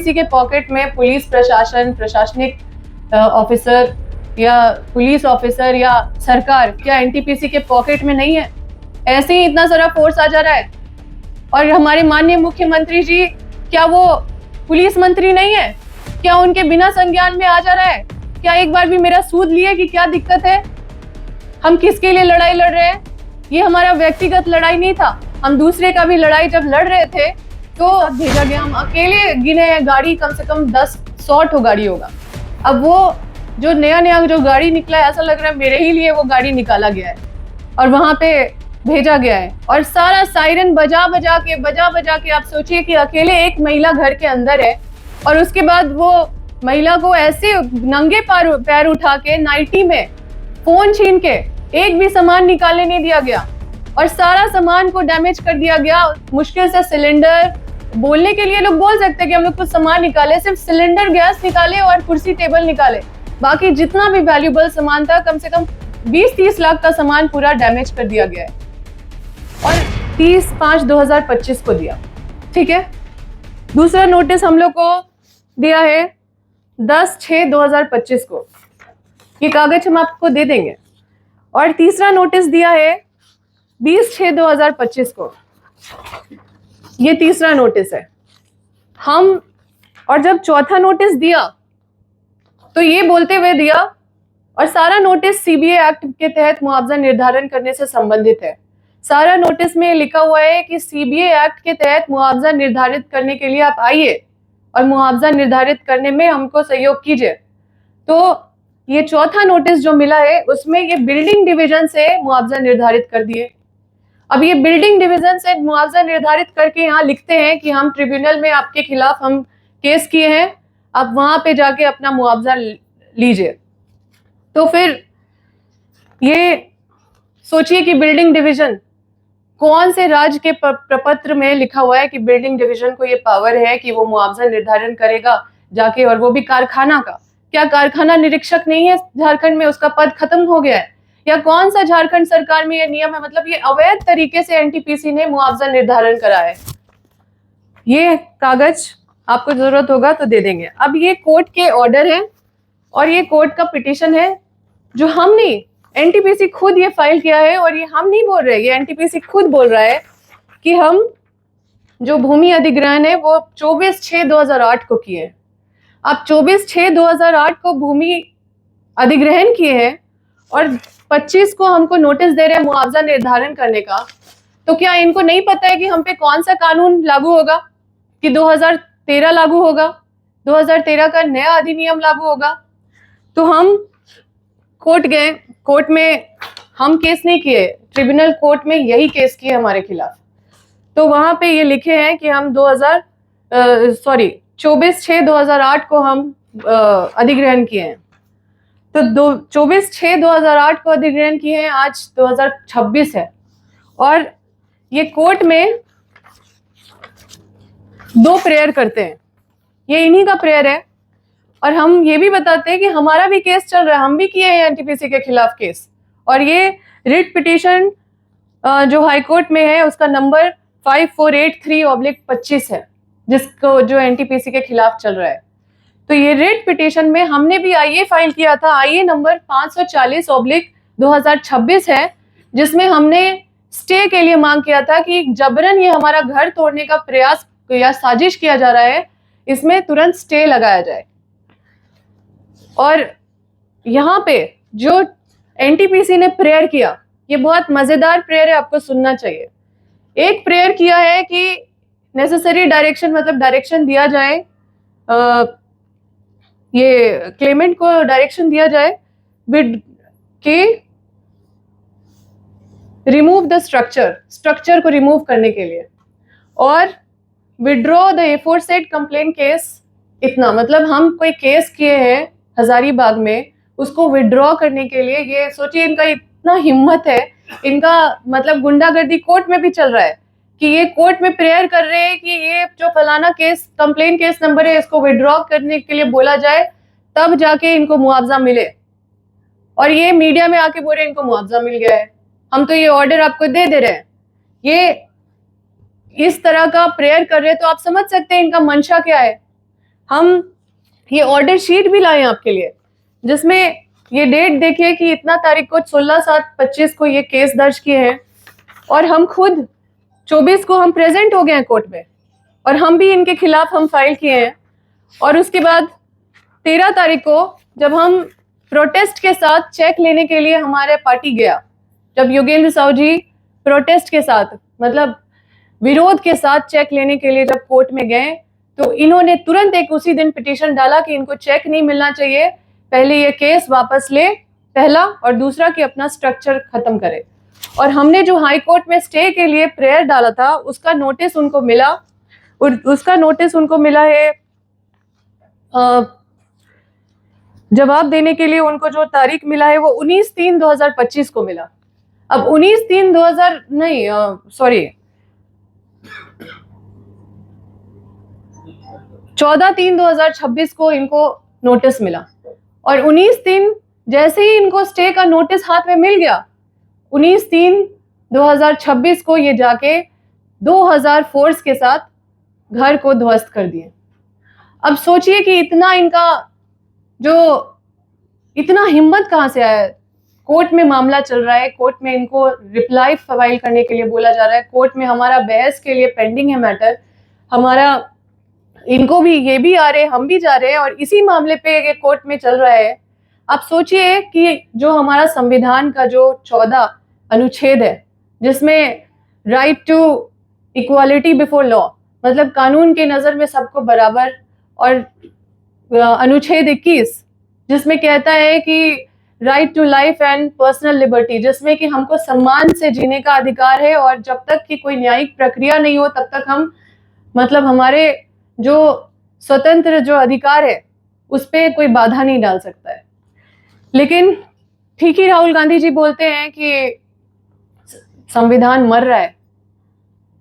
NTPC के pocket में police प्रशासन, प्रशासनिक ऑफिसर या पुलिस ऑफिसर या सरकार क्या एनटीपीसी के पॉकेट में नहीं है? ऐसे ही इतना सारा फोर्स आ जा रहा है। और हमारे माननीय मुख्यमंत्री जी, क्या वो पुलिस मंत्री नहीं है? क्या उनके बिना संज्ञान में आ जा रहा है? क्या एक बार भी मेरा सूद लिए कि क्या दिक्कत है? हम किसके लिए लड़ाई लड़ रहे हैं? ये हमारा व्यक्तिगत लड़ाई नहीं था, हम दूसरे का भी लड़ाई जब लड़ रहे थे तो भेजा गया। हम अकेले गिने हैं, गाड़ी कम से कम 10-100 गाड़ी होगा। अब वो जो नया जो गाड़ी निकला है, ऐसा लग रहा है मेरे ही लिए वो गाड़ी निकाला गया है और वहां पे भेजा गया है। और सारा सायरन बजा बजा के आप सोचिए कि अकेले एक महिला घर के अंदर है और उसके बाद वो महिला को ऐसे नंगे पैर उठा के नाइटी में फोन छीन के एक भी सामान निकालने नहीं दिया गया और सारा सामान को डैमेज कर दिया गया। मुश्किल से सिलेंडर, बोलने के लिए लोग बोल सकते हैं कि हम लोग कुछ सामान निकाले, सिर्फ सिलेंडर गैस निकाले और कुर्सी टेबल निकाले, बाकी जितना भी वैल्यूबल सामान था कम से कम 20-30 लाख का सामान पूरा डैमेज कर दिया गया है और 30/5/2025 को दिया। ठीक है, दूसरा नोटिस हम लोग को दिया है 10/6/2025 को, ये कागज हम आपको दे देंगे। और तीसरा नोटिस दिया है 20/6/2025 को, ये तीसरा नोटिस है हम। और जब चौथा नोटिस दिया तो ये बोलते हुए दिया, और सारा नोटिस सीबीए एक्ट के तहत मुआवजा निर्धारण करने से संबंधित है। सारा नोटिस में लिखा हुआ है कि सीबीए एक्ट के तहत मुआवजा निर्धारित करने के लिए आप आइए और मुआवजा निर्धारित करने में हमको सहयोग कीजिए। तो ये चौथा नोटिस जो मिला है उसमें ये बिल्डिंग डिवीजन से मुआवजा निर्धारित कर दिए। अब ये बिल्डिंग डिवीजन से मुआवजा निर्धारित करके यहाँ लिखते हैं कि हम ट्रिब्यूनल में आपके खिलाफ हम केस किए हैं, आप वहां पे जाके अपना मुआवजा लीजिए। तो फिर ये सोचिए कि बिल्डिंग डिवीजन कौन से राज्य के प्रपत्र में लिखा हुआ है कि बिल्डिंग डिवीजन को ये पावर है कि वो मुआवजा निर्धारण करेगा जाके, और वो भी कारखाना का। क्या कारखाना निरीक्षक नहीं है झारखंड में? उसका पद खत्म हो गया है? या कौन सा झारखंड सरकार में ये नियम है? मतलब ये अवैध तरीके से एनटीपीसी ने मुआवजा निर्धारण करा है। ये कागज आपको जरूरत होगा तो दे देंगे। अब ये कोर्ट के ऑर्डर है और ये कोर्ट का पिटीशन है जो हम नहीं, एनटीपीसी खुद ये फाइल किया है। और ये हम नहीं बोल रहे, ये एनटीपीसी खुद बोल रहा है कि हम जो भूमि अधिग्रहण है वो 24/6/2008 को किए हैं। आप 24/6/2008 को भूमि अधिग्रहण किए हैं और 25 को हमको नोटिस दे रहे हैं मुआवजा निर्धारण करने का। तो क्या इनको नहीं पता है कि हम पे कौन सा कानून लागू होगा? कि 2013 लागू होगा, 2013 का नया अधिनियम लागू होगा। तो हम कोर्ट गए, कोर्ट में हम केस नहीं किए, ट्रिब्यूनल कोर्ट में यही केस किए हमारे खिलाफ। तो वहां पे ये लिखे हैं कि हम 24/6/2008 को हम अधिग्रहण किए हैं। तो 24/6/2008 को अधिग्रहण किए हैं, आज 2026 है और ये कोर्ट में 2 प्रेयर करते हैं, ये इन्हीं का प्रेयर है। और हम ये भी बताते हैं कि हमारा भी केस चल रहा है, हम भी किए हैं एनटीपीसी के खिलाफ केस। और ये रिट पिटीशन जो हाई कोर्ट में है उसका नंबर 5483/25 है, जिसको जो एनटीपीसी के खिलाफ चल रहा है। तो ये रिट पिटीशन में हमने भी आईए फाइल किया था, आईए नंबर 540/2026 है, जिसमें हमने स्टे के लिए मांग किया था कि जबरन ये हमारा घर तोड़ने का प्रयास या साजिश किया जा रहा है, इसमें तुरंत स्टे लगाया जाए। और यहाँ पे जो एनटीपीसी ने प्रेयर किया, ये बहुत मजेदार प्रेयर है, आपको सुनना चाहिए। एक प्रेयर किया है कि नेसेसरी डायरेक्शन, मतलब डायरेक्शन दिया जाए, ये क्लेमेंट को डायरेक्शन दिया जाए विद कि रिमूव द स्ट्रक्चर को रिमूव करने के लिए, और विड्रॉ द एफोरसेड कंप्लेंट केस। इतना मतलब हम कोई केस किए हैं हजारीबाग में, उसको विड्रॉ करने के लिए, ये सोचिए इनका इतना हिम्मत है, इनका मतलब गुंडागर्दी कोर्ट में भी चल रहा है कि ये कोर्ट में प्रेयर कर रहे हैं कि ये जो फलाना केस कंप्लेंट केस नंबर है इसको विड्रॉ करने के लिए बोला जाए, तब जाके इनको मुआवजा मिले। और ये मीडिया में आके बोल रहे हैं इनको मुआवजा मिल गया है, हम तो ये ऑर्डर आपको दे रहे हैं। ये इस तरह का प्रेयर कर रहे हैं, तो आप समझ सकते हैं इनका मंशा क्या है। हम ये ऑर्डर शीट भी लाए आपके लिए, जिसमें ये डेट देखिए कि इतना तारीख को 16/7/25 को ये केस दर्ज किए हैं, और हम खुद 24 को हम प्रेजेंट हो गए हैं कोर्ट में, और हम भी इनके खिलाफ हम फाइल किए हैं। और उसके बाद 13 तारीख को जब हम प्रोटेस्ट के साथ चेक लेने के लिए हमारे पार्टी गया, जब योगेंद्र साहू जी प्रोटेस्ट के साथ मतलब विरोध के साथ चेक लेने के लिए जब कोर्ट में गए, तो इन्होंने तुरंत एक उसी दिन पिटीशन डाला कि इनको चेक नहीं मिलना चाहिए, पहले ये केस वापस ले, पहला, और दूसरा कि अपना स्ट्रक्चर खत्म करे। और हमने जो हाई कोर्ट में स्टे के लिए प्रेयर डाला था उसका नोटिस उनको मिला, और उसका नोटिस उनको मिला है, जवाब देने के लिए उनको जो तारीख मिला है वो 19/3/2025 को मिला। अब 19/3/2000 नहीं, सॉरी 14/3/2026 को इनको नोटिस मिला, और 19/3 जैसे ही इनको स्टे का नोटिस हाथ में मिल गया, 19/3/2026 को ये जाके 2000 फोर्स के साथ घर को ध्वस्त कर दिए। अब सोचिए कि इतना इनका जो इतना हिम्मत कहाँ से आया। कोर्ट में मामला चल रहा है, कोर्ट में इनको रिप्लाई फाइल करने के लिए बोला जा रहा है, कोर्ट में हमारा बहस के लिए पेंडिंग है मैटर, हमारा इनको भी ये भी आ रहे, हम भी जा रहे हैं, और इसी मामले पे ये कोर्ट में चल रहा है। आप सोचिए कि जो हमारा संविधान का जो 14 अनुच्छेद है, जिसमें right to equality before law, मतलब कानून के नजर में सबको बराबर, और अनुच्छेद 21 जिसमें कहता है कि right to life and personal liberty, जिसमें कि हमको सम्मान से जीने का अधिकार है, और जब तक कि कोई न्यायिक प्रक्रिया नहीं हो तब तक हम मतलब हमारे जो स्वतंत्र जो अधिकार है उस पर कोई बाधा नहीं डाल सकता है। लेकिन ठीक ही राहुल गांधी जी बोलते हैं कि संविधान मर रहा है।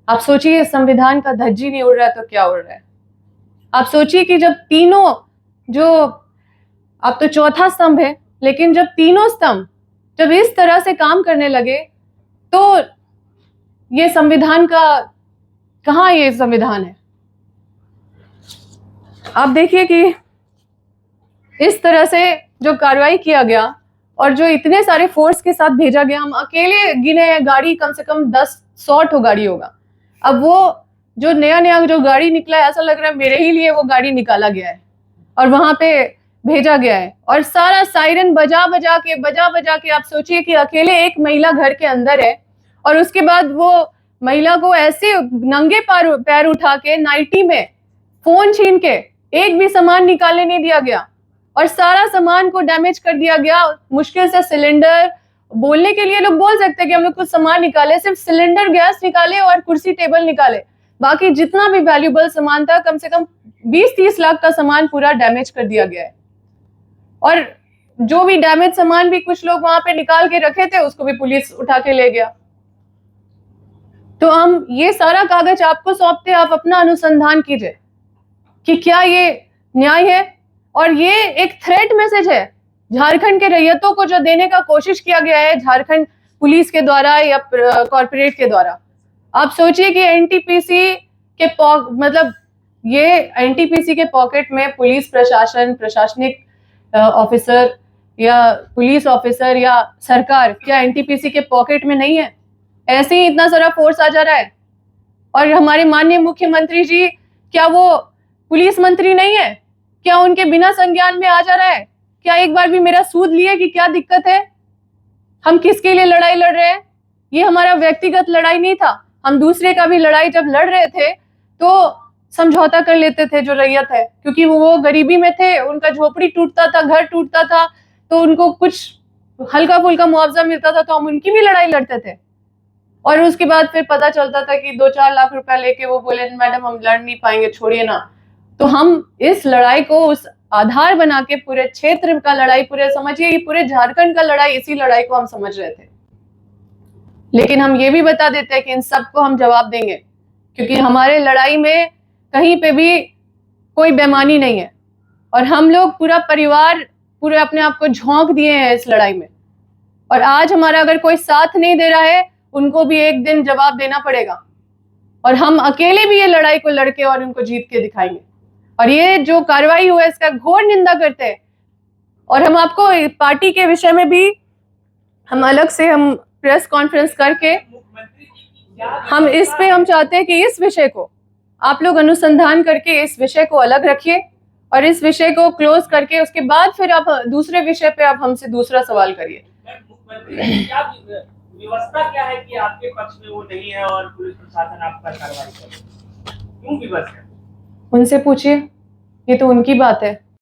आप सोचिए संविधान का धज्जी नहीं उड़ रहा है तो क्या उड़ रहा है। आप सोचिए कि जब तीनों जो, अब तो चौथा स्तंभ है, लेकिन जब तीनों स्तंभ जब इस तरह से काम करने लगे तो ये संविधान का कहाँ ये संविधान है। आप देखिए कि इस तरह से जो कार्रवाई किया गया और जो इतने सारे फोर्स के साथ भेजा गया, हम अकेले गिने हैं गाड़ी कम से कम 10-100 गाड़ी होगा। अब वो जो नया जो गाड़ी निकला है, ऐसा लग रहा है मेरे ही लिए वो गाड़ी निकाला गया है और वहां पे भेजा गया है, और सारा सायरन बजा बजा के आप सोचिए कि अकेले एक महिला घर के अंदर है, और उसके बाद वो महिला को ऐसे नंगे पैर उठा के नाइटी में फोन छीन के एक भी सामान निकालने नहीं दिया गया, और सारा सामान को डैमेज कर दिया गया। मुश्किल से सिलेंडर, बोलने के लिए लोग बोल सकते हैं कि हम लोग कुछ सामान निकाले, सिर्फ सिलेंडर गैस निकाले और कुर्सी टेबल निकाले, बाकी जितना भी वैल्यूएबल सामान था कम से कम 20-30 लाख का सामान पूरा डैमेज कर दिया गया है। और जो भी डैमेज सामान भी कुछ लोग वहां पे निकाल के रखे थे उसको भी पुलिस उठा के ले गया। तो हम ये सारा कागज आपको सौंपते, आप अपना अनुसंधान कीजिए कि क्या ये न्याय है। और ये एक थ्रेट मैसेज है झारखंड के रैयतों को जो देने का कोशिश किया गया है झारखंड पुलिस के द्वारा या कॉर्पोरेट के द्वारा। आप सोचिए कि एनटीपीसी के मतलब ये एनटीपीसी के पॉकेट में पुलिस प्रशासन, प्रशासनिक ऑफिसर या पुलिस ऑफिसर या सरकार, क्या एनटीपीसी के पॉकेट में नहीं है? ऐसे ही इतना सारा फोर्स आ जा रहा है। और हमारे माननीय मुख्यमंत्री जी, क्या वो पुलिस मंत्री नहीं है? क्या उनके बिना संज्ञान में आ जा रहा है? क्या एक बार भी मेरा सूद लिए कि क्या दिक्कत है? हम किसके लिए लड़ाई लड़ रहे हैं? ये हमारा व्यक्तिगत लड़ाई नहीं था। हम दूसरे का भी लड़ाई जब लड़ रहे थे तो समझौता कर लेते थे जो रैयत है, क्योंकि वो गरीबी में थे, उनका झोपड़ी टूटता था, घर टूटता था, तो उनको कुछ हल्का फुल्का मुआवजा मिलता था, तो हम उनकी भी लड़ाई लड़ते थे। और उसके बाद फिर पता चलता था कि 2-4 लाख रुपया लेके वो बोले मैडम हम लड़ नहीं पाएंगे, छोड़िए ना। तो हम इस लड़ाई को उस आधार बना के पूरे क्षेत्र का लड़ाई, पूरे समझिए कि पूरे झारखंड का लड़ाई, इसी लड़ाई को हम समझ रहे थे। लेकिन हम ये भी बता देते हैं कि इन सबको हम जवाब देंगे, क्योंकि हमारे लड़ाई में कहीं पे भी कोई बेईमानी नहीं है, और हम लोग पूरा परिवार पूरे अपने आप को झोंक दिए हैं इस लड़ाई में। और आज हमारा अगर कोई साथ नहीं दे रहा है, उनको भी एक दिन जवाब देना पड़ेगा, और हम अकेले भी ये लड़ाई को लड़के और उनको जीत के दिखाएंगे। और ये जो कार्रवाई हुआ है इसका घोर निंदा करते हैं। और हम आपको पार्टी के विषय में भी हम अलग से हम प्रेस कॉन्फ्रेंस करके हम इस पे हम चाहते हैं कि इस विषय को आप लोग अनुसंधान करके इस विषय को अलग रखिए और इस विषय को क्लोज करके उसके बाद फिर आप दूसरे विषय पे आप हमसे दूसरा सवाल करिए। व्यवस्था क्या है कि आपके पक्ष में वो नहीं है और पुलिस प्रशासन आप पर कार्रवाई करे? क्यों विवश है? उनसे पूछिए, ये तो उनकी बात है।